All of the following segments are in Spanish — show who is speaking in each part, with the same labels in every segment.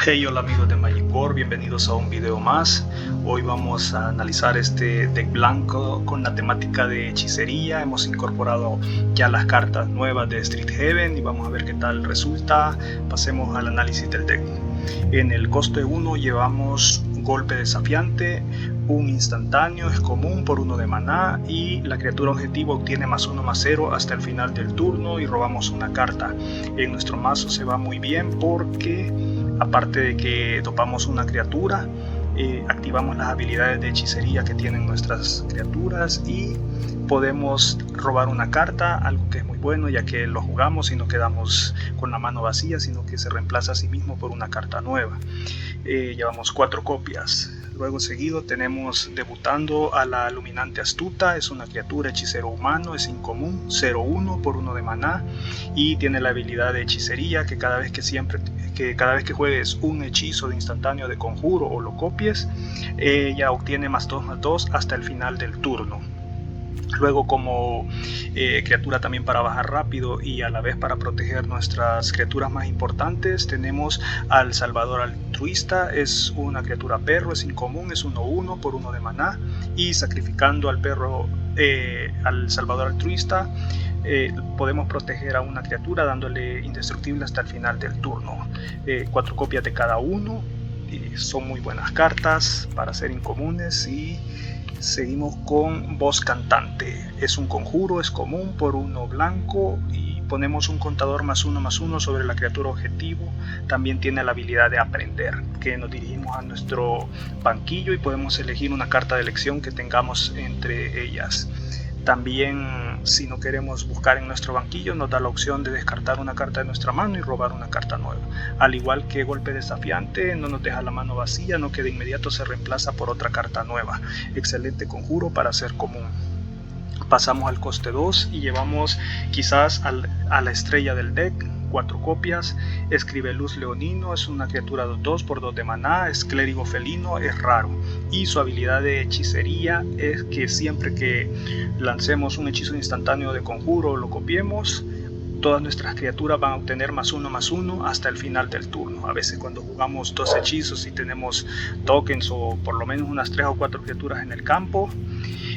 Speaker 1: Hey, hola amigos de Magic Board, bienvenidos a un video más. Hoy vamos a analizar este deck blanco con la temática de hechicería. Hemos incorporado ya las cartas nuevas de Street Heaven y vamos a ver qué tal resulta. Pasemos al análisis del deck. En el coste 1 llevamos golpe desafiante, un instantáneo, es común por 1 de maná y la criatura objetivo obtiene +1/+0 hasta el final del turno y robamos una carta. En nuestro mazo se va muy bien porque aparte de que topamos una criatura, activamos las habilidades de hechicería que tienen nuestras criaturas y podemos robar una carta, algo que es muy bueno ya que lo jugamos y no quedamos con la mano vacía, sino que se reemplaza a sí mismo por una carta nueva. Llevamos 4 copias. Luego seguido tenemos debutando a la Luminante Astuta, es una criatura hechicero humano, es incomún, 0/1 por 1 de maná y tiene la habilidad de hechicería que cada vez que juegues un hechizo de instantáneo de conjuro o lo copies, ella obtiene +2/+2 hasta el final del turno. Luego como criatura también para bajar rápido y a la vez para proteger nuestras criaturas más importantes tenemos al Salvador Altruista, es una criatura perro, es incomún, es 1/1 por 1 de maná y sacrificando al perro, al Salvador Altruista, podemos proteger a una criatura dándole indestructible hasta el final del turno. 4 copias de cada uno, son muy buenas cartas para ser incomunes. Y seguimos con Voz Cantante, es un conjuro, es común por 1 blanco y ponemos un contador +1/+1 sobre la criatura objetivo. También tiene la habilidad de aprender, que nos dirigimos a nuestro banquillo y podemos elegir una carta de elección que tengamos entre ellas. También, si no queremos buscar en nuestro banquillo, nos da la opción de descartar una carta de nuestra mano y robar una carta nueva. Al igual que golpe desafiante, no nos deja la mano vacía, no que de inmediato se reemplaza por otra carta nueva. Excelente conjuro para ser común. Pasamos al coste 2 y llevamos quizás a la estrella del deck, 4 copias. Escribeluz Leonino, es una criatura 2/2 por 2 de maná, es clérigo felino, es raro y su habilidad de hechicería es que siempre que lancemos un hechizo instantáneo de conjuro o lo copiemos, todas nuestras criaturas van a obtener +1/+1 hasta el final del turno. A veces cuando jugamos 2 hechizos y tenemos tokens o por lo menos unas 3 o 4 criaturas en el campo,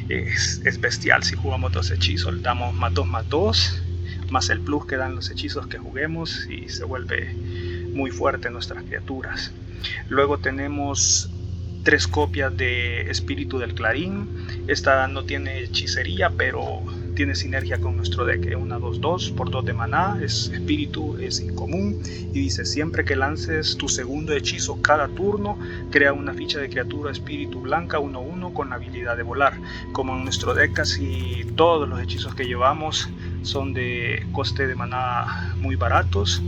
Speaker 1: es bestial. Si jugamos 2 hechizos, le damos +2/+2 más el plus que dan los hechizos que juguemos y se vuelve muy fuerte nuestras criaturas. Luego tenemos 3 copias de Espíritu del Clarín. Esta no tiene hechicería, pero tiene sinergia con nuestro deck. Es una 2/2 por 2 de maná, es espíritu, es incomún y dice: siempre que lances tu segundo hechizo cada turno, crea una ficha de criatura espíritu blanca 1/1 con la habilidad de volar. Como en nuestro deck casi todos los hechizos que llevamos son de coste de maná muy baratos,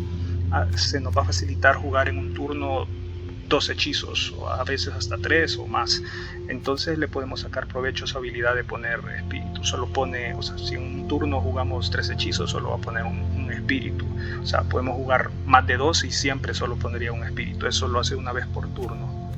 Speaker 1: se nos va a facilitar jugar en un turno 2 hechizos o a veces hasta 3 o más. Entonces le podemos sacar provecho a su habilidad de poner espíritu. Solo pone, o sea, si en un turno jugamos 3 hechizos, solo va a poner un espíritu. O sea, podemos jugar más de 2 y siempre solo pondría un espíritu. Eso lo hace una vez por turno.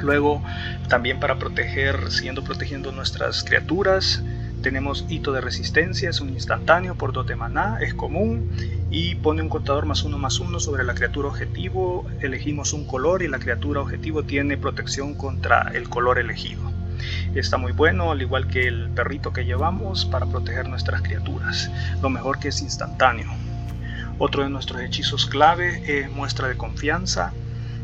Speaker 1: Luego también para proteger, siguiendo protegiendo nuestras criaturas, tenemos Hito de Resistencia, es un instantáneo por 2 de maná, es común y pone un contador +1/+1 sobre la criatura objetivo. Elegimos un color y la criatura objetivo tiene protección contra el color elegido. Está muy bueno, al igual que el perrito que llevamos, para proteger nuestras criaturas. Lo mejor que es instantáneo. Otro de nuestros hechizos clave es Muestra de Confianza,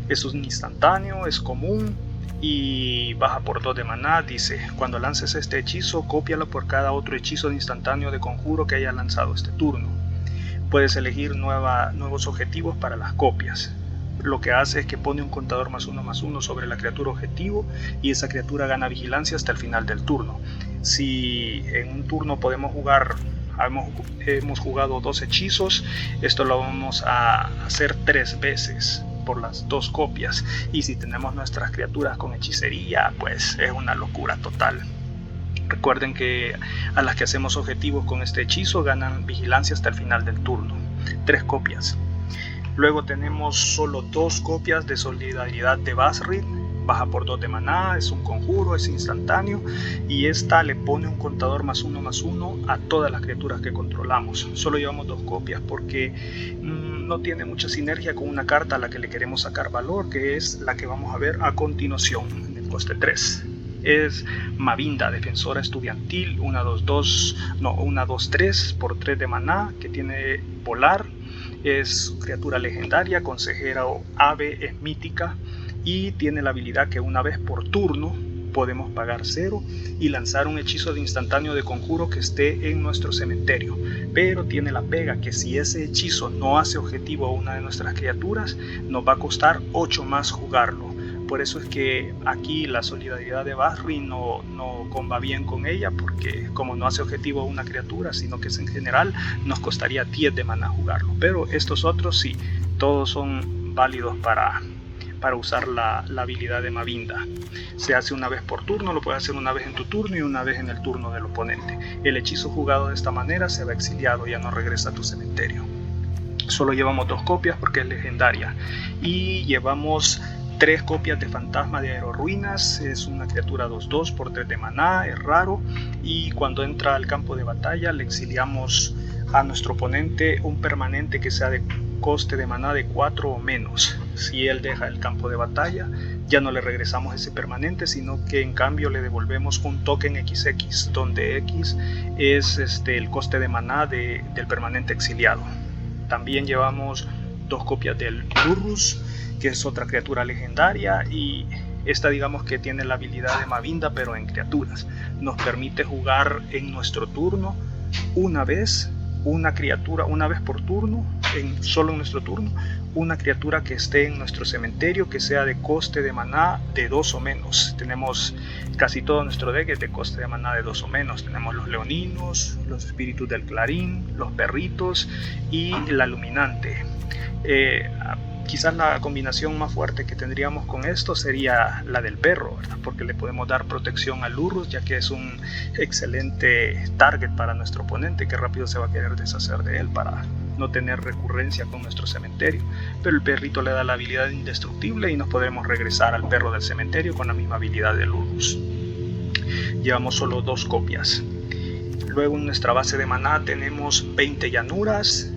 Speaker 1: es un instantáneo, es común y baja por 2 de maná. Dice: cuando lances este hechizo, cópialo por cada otro hechizo de instantáneo de conjuro que haya lanzado este turno. Puedes elegir nuevos objetivos para las copias. Lo que hace es que pone un contador +1/+1 sobre la criatura objetivo y esa criatura gana vigilancia hasta el final del turno. Si en un turno podemos jugar, hemos jugado 2 hechizos, esto lo vamos a hacer 3 veces por las 2 copias, y si tenemos nuestras criaturas con hechicería, pues es una locura total. Recuerden que a las que hacemos objetivos con este hechizo ganan vigilancia hasta el final del turno. 3 copias. Luego tenemos solo 2 copias de Solidaridad de Basri. baja por 2 de maná, es un conjuro, es instantáneo, y esta le pone un contador +1/+1 a todas las criaturas que controlamos. Solo llevamos 2 copias porque no tiene mucha sinergia con una carta a la que le queremos sacar valor, que es la que vamos a ver a continuación, en el coste 3. Es Mavinda, defensora estudiantil, 1/2/3 por 3 de maná, que tiene volar. Es criatura legendaria, consejera o ave, es mítica y tiene la habilidad que una vez por turno podemos pagar 0 y lanzar un hechizo de instantáneo de conjuro que esté en nuestro cementerio, pero tiene la pega que si ese hechizo no hace objetivo a una de nuestras criaturas, nos va a costar 8 más jugarlo. Por eso es que aquí la solidaridad de Basri no comba bien con ella, porque como no hace objetivo a una criatura, sino que es en general, nos costaría 10 de maná jugarlo. Pero estos otros sí, todos son válidos para usar la habilidad de Mavinda. Se hace una vez por turno, lo puedes hacer una vez en tu turno y una vez en el turno del oponente. El hechizo jugado de esta manera se va exiliado, ya no regresa a tu cementerio. Solo llevamos 2 copias porque es legendaria, y llevamos 3 copias de Fantasma de Aerorruinas. Es una criatura 2/2 por 3 de maná, es raro, y cuando entra al campo de batalla le exiliamos a nuestro oponente un permanente que sea de coste de maná de 4 o menos. Si él deja el campo de batalla, ya no le regresamos ese permanente, sino que en cambio le devolvemos un token XX, donde X es el coste de maná del permanente exiliado. También llevamos 2 copias del Lurrus, que es otra criatura legendaria, y esta digamos que tiene la habilidad de Mavinda pero en criaturas. Nos permite jugar en nuestro turno una vez una criatura, una vez por turno, solo en nuestro turno, una criatura que esté en nuestro cementerio que sea de coste de maná de 2 o menos. Tenemos casi todo nuestro deck es de coste de maná de 2 o menos. Tenemos los leoninos, los espíritus del clarín, los perritos y la luminante. Quizás la combinación más fuerte que tendríamos con esto sería la del perro, ¿verdad? Porque le podemos dar protección al Lurrus, ya que es un excelente target para nuestro oponente, que rápido se va a querer deshacer de él para no tener recurrencia con nuestro cementerio. Pero el perrito le da la habilidad indestructible y nos podremos regresar al perro del cementerio con la misma habilidad de Lurrus. Llevamos solo 2 copias. Luego en nuestra base de maná tenemos 20 llanuras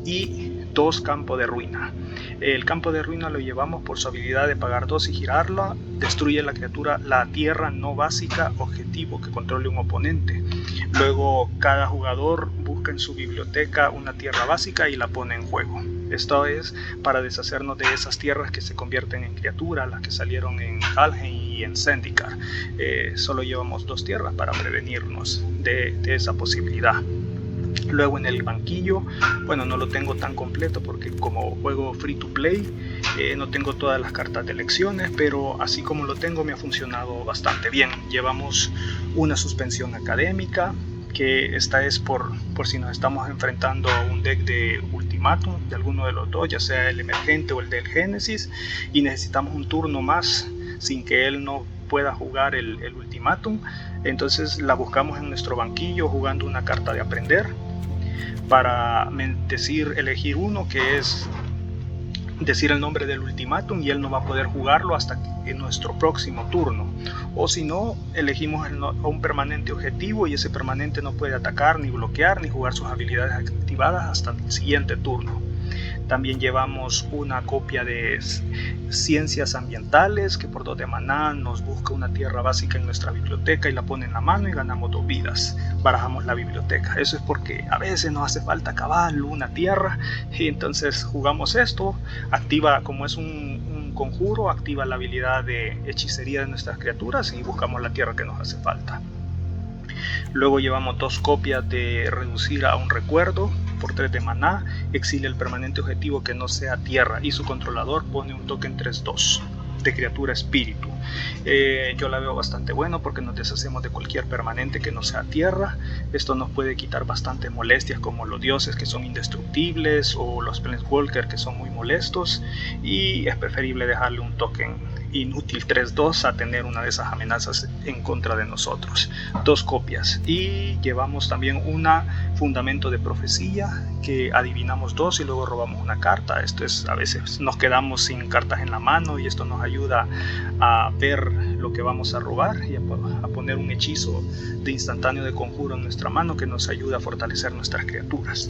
Speaker 1: y 2 campos de ruina. El campo de ruina lo llevamos por su habilidad de pagar 2 y girarla. Destruye la criatura, la tierra no básica objetivo que controle un oponente. Luego cada jugador busca en su biblioteca una tierra básica y la pone en juego. Esto es para deshacernos de esas tierras que se convierten en criaturas, las que salieron en Alheim y en Zendikar. Solo llevamos 2 tierras para prevenirnos de esa posibilidad. Luego en el banquillo, bueno, no lo tengo tan completo porque como juego free to play no tengo todas las cartas de elecciones, pero así como lo tengo me ha funcionado bastante bien. Llevamos una suspensión académica, que esta es por si nos estamos enfrentando a un deck de ultimátum de alguno de los dos, ya sea el emergente o el del Génesis, y necesitamos un turno más sin que él no pueda jugar el ultimátum. Entonces la buscamos en nuestro banquillo jugando una carta de aprender para elegir uno, que es decir el nombre del ultimátum, y él no va a poder jugarlo hasta en nuestro próximo turno. O si no, elegimos un permanente objetivo y ese permanente no puede atacar, ni bloquear, ni jugar sus habilidades activadas hasta el siguiente turno. También llevamos una copia de Ciencias Ambientales, que por 2 de maná nos busca una tierra básica en nuestra biblioteca y la pone en la mano y ganamos 2 vidas. Barajamos la biblioteca. Eso es porque a veces nos hace falta cabal una tierra, y entonces jugamos esto. Activa, como es un conjuro, activa la habilidad de hechicería de nuestras criaturas y buscamos la tierra que nos hace falta. Luego llevamos 2 copias de Reducir a un recuerdo por 3 de maná. Exilia el permanente objetivo que no sea tierra y su controlador pone un token 3/2 de criatura espíritu. Yo la veo bastante bueno porque nos deshacemos de cualquier permanente que no sea tierra. Esto nos puede quitar bastantes molestias, como los dioses que son indestructibles o los planeswalkers que son muy molestos, y es preferible dejarle un token inútil 3-2 a tener una de esas amenazas en contra de nosotros. 2 copias, y llevamos también una fundamento de profecía que adivinamos 2 y luego robamos una carta. Esto es, a veces nos quedamos sin cartas en la mano y esto nos ayuda a ver lo que vamos a robar y a poner un hechizo de instantáneo de conjuro en nuestra mano que nos ayuda a fortalecer nuestras criaturas.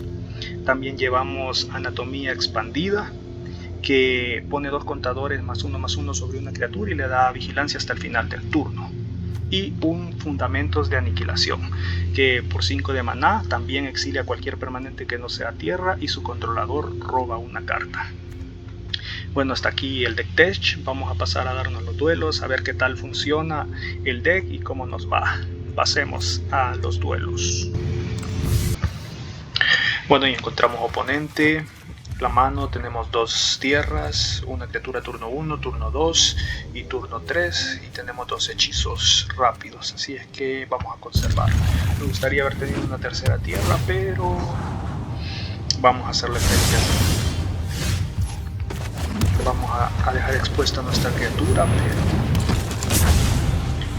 Speaker 1: También llevamos anatomía expandida, que pone 2 contadores +1/+1 sobre una criatura y le da vigilancia hasta el final del turno. Y un fundamentos de aniquilación, que por 5 de maná también exilia cualquier permanente que no sea tierra y su controlador roba una carta. Bueno, hasta aquí el deck test. Vamos a pasar a darnos los duelos, a ver qué tal funciona el deck y cómo nos va. Pasemos a los duelos. Bueno, y encontramos oponente. La mano tenemos 2 tierras, una criatura turno 1, turno 2 y turno 3, y tenemos 2 hechizos rápidos, así es que vamos a conservar. Me gustaría haber tenido una tercera tierra, pero vamos a hacerle frente. Vamos a dejar expuesta nuestra criatura, pero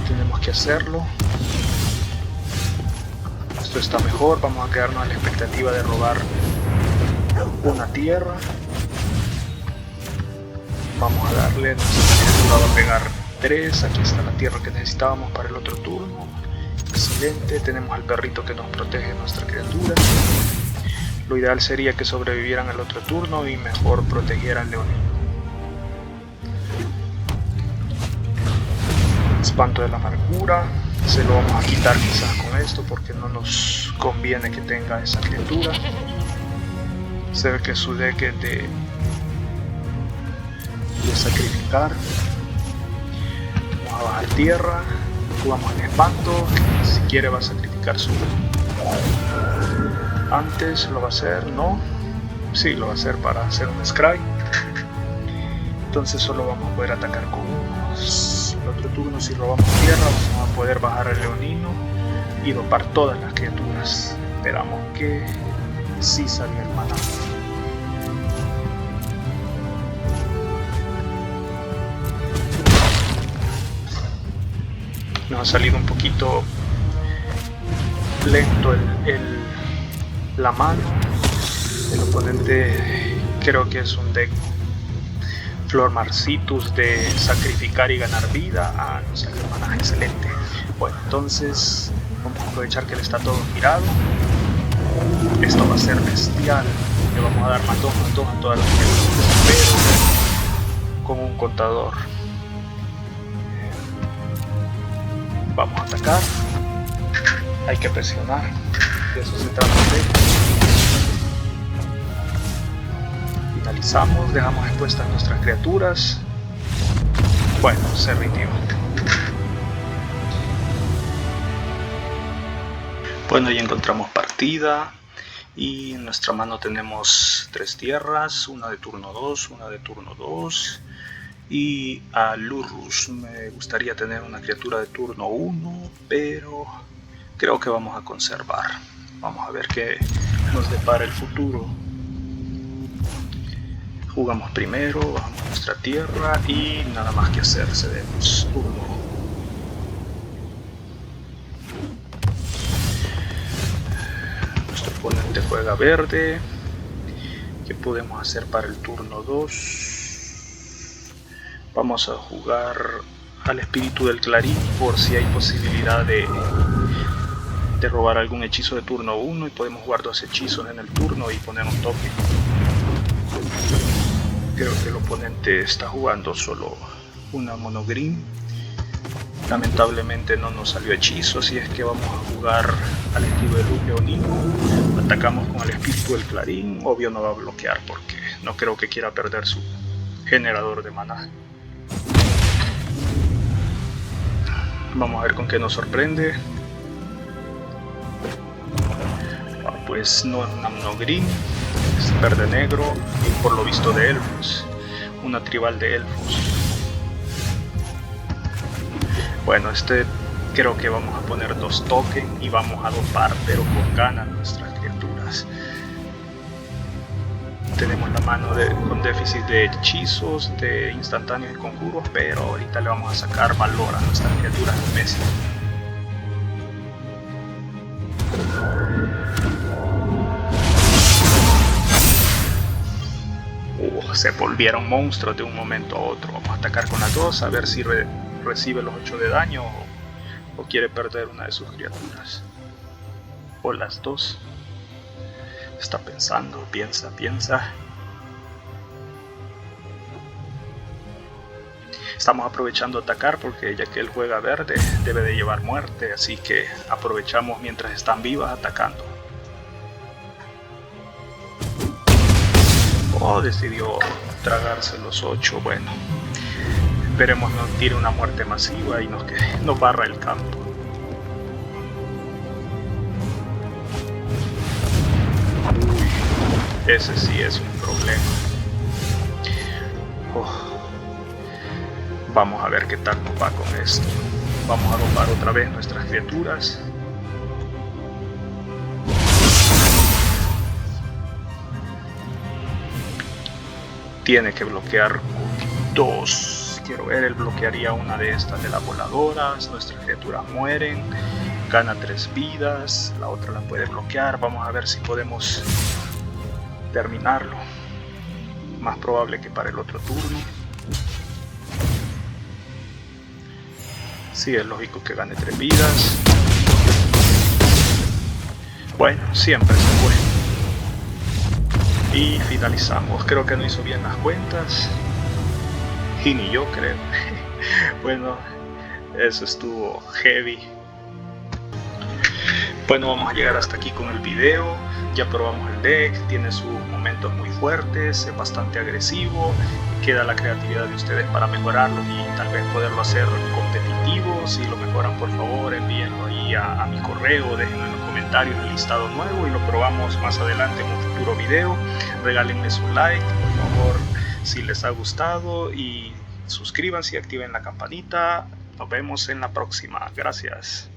Speaker 1: tenemos que hacerlo. Esto está mejor, vamos a quedarnos a la expectativa de robar una tierra. Vamos a darle, nos va a pegar 3. Aquí está la tierra que necesitábamos para el otro turno. Excelente, tenemos al perrito que nos protege nuestra criatura. Lo ideal sería que sobrevivieran al otro turno y mejor protegieran al leonino. Espanto de la amargura, se lo vamos a quitar quizás con esto porque no nos conviene que tenga esa criatura. Se ve que su deck es de sacrificar. Vamos a bajar tierra, jugamos el espanto. Si quiere va a sacrificar su... Antes lo va a hacer, ¿no? Sí, lo va a hacer para hacer un scry. Entonces solo vamos a poder atacar con unos. El otro turno, si robamos tierra, vamos a poder bajar al leonino y dopar todas las criaturas. Esperamos que sí salga el maná. Nos ha salido un poquito lento la mano. El oponente creo que es un deck Flor Marcitus de sacrificar y ganar vida. No salió el maná, excelente. Bueno, entonces vamos a aprovechar que él está todo girado. Esto va a ser bestial. Le vamos a dar +2/+2 a todas las criaturas, pero con un contador. Vamos a atacar. Hay que presionar. De eso se trata. Finalizamos, dejamos expuestas nuestras criaturas. Bueno, se rindió. Bueno, ya encontramos partida. Y en nuestra mano tenemos 3 tierras, una de turno 2, una de turno 2 y a Lurrus. Me gustaría tener una criatura de turno 1, pero creo que vamos a conservar. Vamos a ver qué nos depara el futuro. Jugamos primero, bajamos nuestra tierra y nada más que hacer, cedemos turno. Oponente juega verde. ¿Qué podemos hacer para el turno 2? Vamos a jugar al espíritu del clarín por si hay posibilidad de robar algún hechizo de turno 1 y podemos jugar 2 hechizos en el turno y poner un toque. Creo que el oponente está jugando solo una mono green. Lamentablemente no nos salió hechizo, así es que vamos a jugar al estilo de luz leonino. Atacamos con el espíritu del clarín. Obvio no va a bloquear porque no creo que quiera perder su generador de maná. Vamos a ver con qué nos sorprende. Pues no es una mono green, es verde negro y por lo visto de elfos, una tribal de elfos. Bueno, creo que vamos a poner 2 tokens y vamos a dopar, pero con ganas nuestras criaturas. Tenemos la mano con déficit de hechizos, de instantáneos y conjuros, pero ahorita le vamos a sacar valor a nuestras criaturas de bestia. Se volvieron monstruos de un momento a otro. Vamos a atacar con las dos, a ver si recibe los 8 de daño o quiere perder una de sus criaturas. O las dos. Está pensando, piensa. Estamos aprovechando a atacar porque ya que él juega verde debe de llevar muerte, así que aprovechamos mientras están vivas atacando. Decidió tragarse los 8. Bueno, esperemos no tire una muerte masiva y nos barra el campo. Uy, ese sí es un problema. Vamos a ver qué tal nos va con esto. Vamos a robar otra vez nuestras criaturas. Tiene que bloquear 2. Quiero ver, él bloquearía una de estas de las voladoras. Nuestras criaturas mueren. Gana 3 vidas. La otra la puede bloquear. Vamos a ver si podemos terminarlo. Más probable que para el otro turno. Sí, es lógico que gane 3 vidas. Bueno, siempre se puede. Y finalizamos. Creo que no hizo bien las cuentas. Y ni yo creo. Bueno, eso estuvo heavy. Bueno, vamos a llegar hasta aquí con el video. Ya probamos el deck. Tiene sus momentos muy fuertes. Es bastante agresivo. Queda la creatividad de ustedes para mejorarlo y tal vez poderlo hacer competitivo. Si lo mejoran, por favor, envíenlo ahí a mi correo. Déjenlo en los comentarios el listado nuevo y lo probamos más adelante en un futuro video. Regálenme su like, por favor, si les ha gustado, y suscríbanse y activen la campanita. Nos vemos en la próxima. Gracias.